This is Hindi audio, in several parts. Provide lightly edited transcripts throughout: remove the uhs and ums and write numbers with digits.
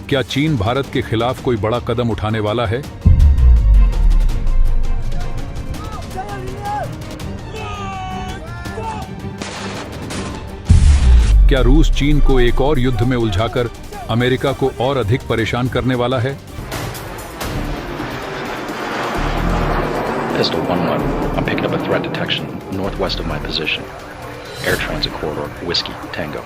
क्या चीन भारत के खिलाफ कोई बड़ा कदम उठाने वाला है? क्या रूस चीन को एक और युद्ध में उलझाकर अमेरिका को और अधिक परेशान करने वाला है? Pistol 1-1. I'm picking up a threat detection northwest of my position. Air transit corridor, Whiskey, Tango.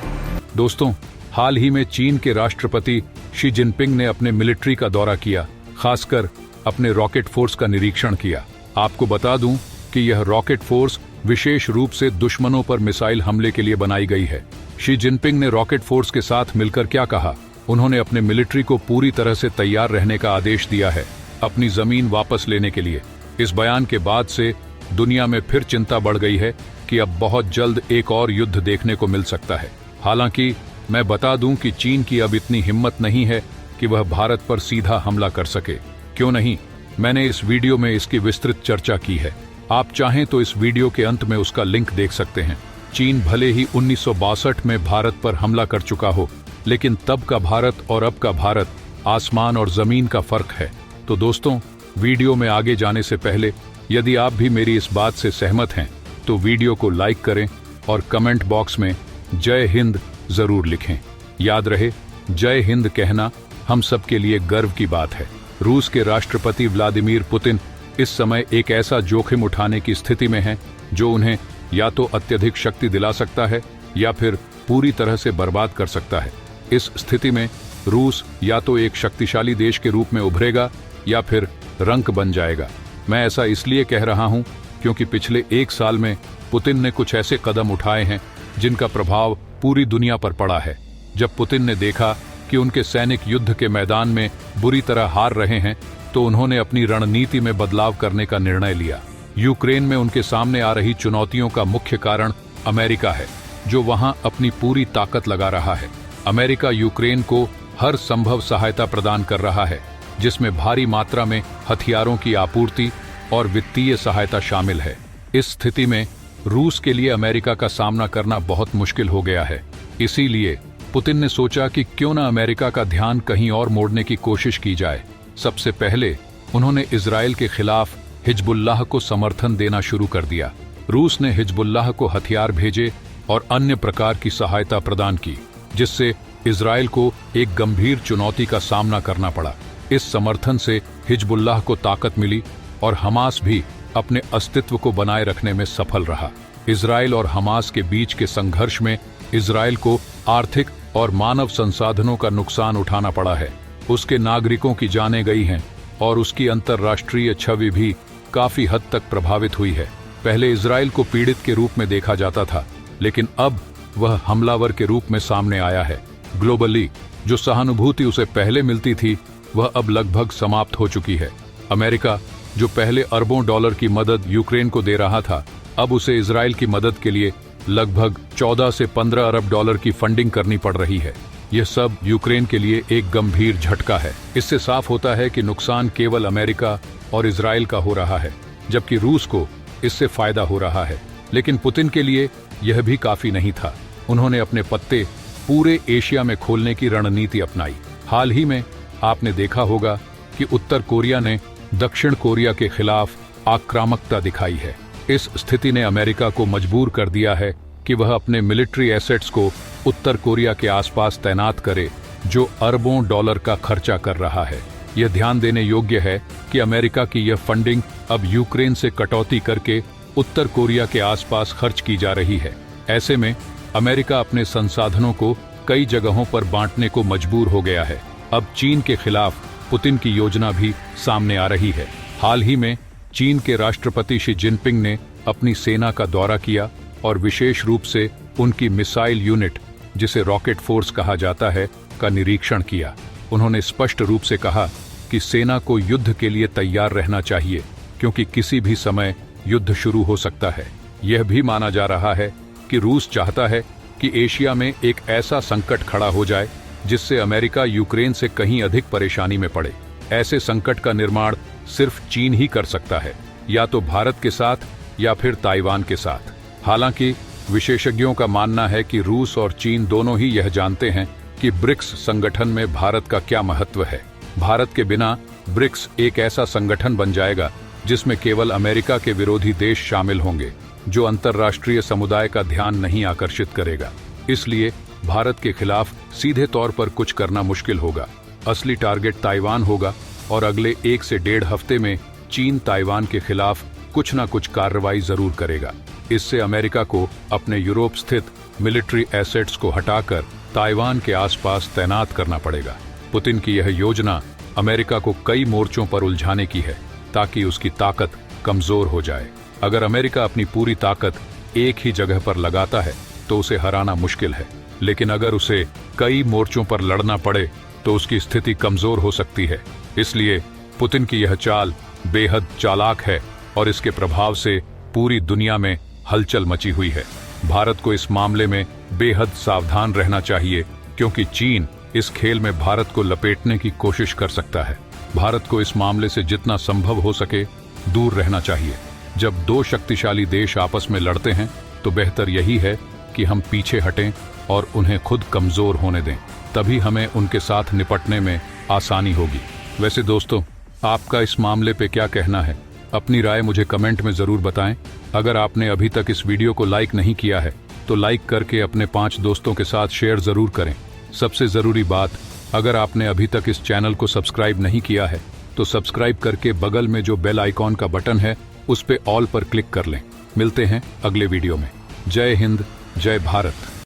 दोस्तों, हाल ही में चीन के राष्ट्रपति शी जिनपिंग ने अपने मिलिट्री का दौरा किया, खासकर अपने रॉकेट फोर्स का निरीक्षण किया। आपको बता दूं कि यह रॉकेट फोर्स विशेष रूप से दुश्मनों पर मिसाइल हमले के लिए बनाई गई है। शी जिनपिंग ने रॉकेट फोर्स के साथ मिलकर क्या कहा? उन्होंने अपने मिलिट्री को पूरी तरह से तैयार रहने का आदेश दिया है अपनी जमीन वापस लेने के लिए। इस बयान के बाद से दुनिया में फिर चिंता बढ़ गई है कि अब बहुत जल्द एक और युद्ध देखने को मिल सकता है। हालांकि मैं बता दूं कि चीन की अब इतनी हिम्मत नहीं है कि वह भारत पर सीधा हमला कर सके। क्यों नहीं? मैंने इस वीडियो में इसकी विस्तृत चर्चा की है। आप चाहें तो इस वीडियो के अंत में उसका लिंक देख सकते हैं। चीन भले ही 1962 में भारत पर हमला कर चुका हो, लेकिन तब का भारत और अब का भारत आसमान और जमीन का फर्क है। तो दोस्तों, वीडियो में आगे जाने से पहले यदि आप भी मेरी इस बात से सहमत हैं तो वीडियो को लाइक करें और कमेंट बॉक्स में जय हिंद जरूर लिखें। याद रहे, जय हिंद कहना हम सब के लिए गर्व की बात है। रूस के राष्ट्रपति व्लादिमीर पुतिन इस समय एक ऐसा जोखिम उठाने की स्थिति में हैं जो उन्हें या तो अत्यधिक शक्ति दिला सकता है या फिर पूरी तरह से बर्बाद कर सकता है। इस स्थिति में रूस या तो एक शक्तिशाली देश के रूप में उभरेगा या फिर रंक बन जाएगा। मैं ऐसा इसलिए कह रहा हूं क्योंकि पिछले एक साल में पुतिन ने कुछ ऐसे कदम उठाए हैं जिनका प्रभाव पूरी दुनिया पर पड़ा है। जब पुतिन ने देखा कि उनके सैनिक युद्ध के मैदान में बुरी तरह हार रहे हैं तो उन्होंने अपनी रणनीति में बदलाव करने का निर्णय लिया। यूक्रेन में उनके सामने आ रही चुनौतियों का मुख्य कारण अमेरिका है, जो वहां अपनी पूरी ताकत लगा रहा है। अमेरिका यूक्रेन को हर संभव सहायता प्रदान कर रहा है, जिसमें भारी मात्रा में हथियारों की आपूर्ति और वित्तीय सहायता शामिल है। इस स्थिति में रूस के लिए अमेरिका का सामना करना बहुत मुश्किल हो गया है। इसीलिए पुतिन ने सोचा कि क्यों न अमेरिका का ध्यान कहीं और मोड़ने की कोशिश की जाए। सबसे पहले उन्होंने इजराइल के खिलाफ हिजबुल्लाह को समर्थन देना शुरू कर दिया। रूस ने हिजबुल्लाह को हथियार भेजे और अन्य प्रकार की सहायता प्रदान की, जिससे इजराइल को एक गंभीर चुनौती का सामना करना पड़ा। इस समर्थन से हिजबुल्लाह को ताकत मिली और हमास भी अपने अस्तित्व को बनाए रखने में सफल रहा। इजराइल और हमास के बीच के संघर्ष में इजराइल को आर्थिक और मानव संसाधनों का नुकसान उठाना पड़ा है। उसके नागरिकों की जानें गई हैं और उसकी अंतर्राष्ट्रीय छवि भी काफी हद तक प्रभावित हुई है। पहले इजराइल को पीड़ित के रूप में देखा जाता था, लेकिन अब वह हमलावर के रूप में सामने आया है। ग्लोबली जो सहानुभूति उसे पहले मिलती थी वह अब लगभग समाप्त हो चुकी है। अमेरिका जो पहले अरबों डॉलर की मदद यूक्रेन को दे रहा था, अब उसे इजराइल की मदद के लिए लगभग 14 से 15 अरब डॉलर की फंडिंग करनी पड़ रही है। यह सब यूक्रेन के लिए एक गंभीर झटका है। इससे साफ होता है कि नुकसान केवल अमेरिका और इजराइल का हो रहा है, जबकि रूस को इससे फायदा हो रहा है। लेकिन पुतिन के लिए यह भी काफी नहीं था। उन्होंने अपने पत्ते पूरे एशिया में खोलने की रणनीति अपनाई। हाल ही में आपने देखा होगा कि उत्तर कोरिया ने दक्षिण कोरिया के खिलाफ आक्रामकता दिखाई है। इस स्थिति ने अमेरिका को मजबूर कर दिया है कि वह अपने मिलिट्री एसेट्स को उत्तर कोरिया के आसपास तैनात करे, जो अरबों डॉलर का खर्चा कर रहा है। यह ध्यान देने योग्य है कि अमेरिका की यह फंडिंग अब यूक्रेन से कटौती करके उत्तर कोरिया के आसपास खर्च की जा रही है। ऐसे में अमेरिका अपने संसाधनों को कई जगहों पर बांटने को मजबूर हो गया है। अब चीन के खिलाफ पुतिन की योजना भी सामने आ रही है। हाल ही में चीन के राष्ट्रपति शी जिनपिंग ने अपनी सेना का दौरा किया और विशेष रूप से उनकी मिसाइल यूनिट, जिसे रॉकेट फोर्स कहा जाता है, का निरीक्षण किया। उन्होंने स्पष्ट रूप से कहा कि सेना को युद्ध के लिए तैयार रहना चाहिए, क्योंकि किसी भी समय युद्ध शुरू हो सकता है। यह भी माना जा रहा है कि रूस चाहता है कि एशिया में एक ऐसा संकट खड़ा हो जाए जिससे अमेरिका यूक्रेन से कहीं अधिक परेशानी में पड़े। ऐसे संकट का निर्माण सिर्फ चीन ही कर सकता है, या तो भारत के साथ या फिर ताइवान के साथ। हालांकि विशेषज्ञों का मानना है कि रूस और चीन दोनों ही यह जानते हैं कि ब्रिक्स संगठन में भारत का क्या महत्व है। भारत के बिना ब्रिक्स एक ऐसा संगठन बन जाएगा जिसमें केवल अमेरिका के विरोधी देश शामिल होंगे, जो अंतर्राष्ट्रीय समुदाय का ध्यान नहीं आकर्षित करेगा। इसलिए भारत के खिलाफ सीधे तौर पर कुछ करना मुश्किल होगा। असली टारगेट ताइवान होगा और अगले 1 से 1.5 हफ्ते में चीन ताइवान के खिलाफ कुछ ना कुछ कार्रवाई जरूर करेगा। इससे अमेरिका को अपने यूरोप स्थित मिलिट्री एसेट्स को हटाकर ताइवान के आसपास तैनात करना पड़ेगा। पुतिन की यह योजना अमेरिका को कई मोर्चों पर उलझाने की है ताकि उसकी ताकत कमजोर हो जाए। अगर अमेरिका अपनी पूरी ताकत एक ही जगह पर लगाता है तो उसे हराना मुश्किल है, लेकिन अगर उसे कई मोर्चों पर लड़ना पड़े तो उसकी स्थिति कमजोर हो सकती है। इसलिए पुतिन की यह चाल बेहद चालाक है और इसके प्रभाव से पूरी दुनिया में हलचल मची हुई है। भारत को इस मामले में बेहद सावधान रहना चाहिए, क्योंकि चीन इस खेल में भारत को लपेटने की कोशिश कर सकता है। भारत को इस मामले से जितना संभव हो सके दूर रहना चाहिए। जब 2 शक्तिशाली देश आपस में लड़ते हैं तो बेहतर यही है कि हम पीछे हटें और उन्हें खुद कमजोर होने दें, तभी हमें उनके साथ निपटने में आसानी होगी। वैसे दोस्तों, आपका इस मामले पे क्या कहना है? अपनी राय मुझे कमेंट में जरूर बताएं। अगर आपने अभी तक इस वीडियो को लाइक नहीं किया है तो लाइक करके अपने 5 दोस्तों के साथ शेयर जरूर करें। सबसे जरूरी बात, अगर आपने अभी तक इस चैनल को सब्सक्राइब नहीं किया है तो सब्सक्राइब करके बगल में जो बेल आइकॉन का बटन है उस पे ऑल पर क्लिक कर लें। मिलते हैं अगले वीडियो में। जय हिंद, जय भारत।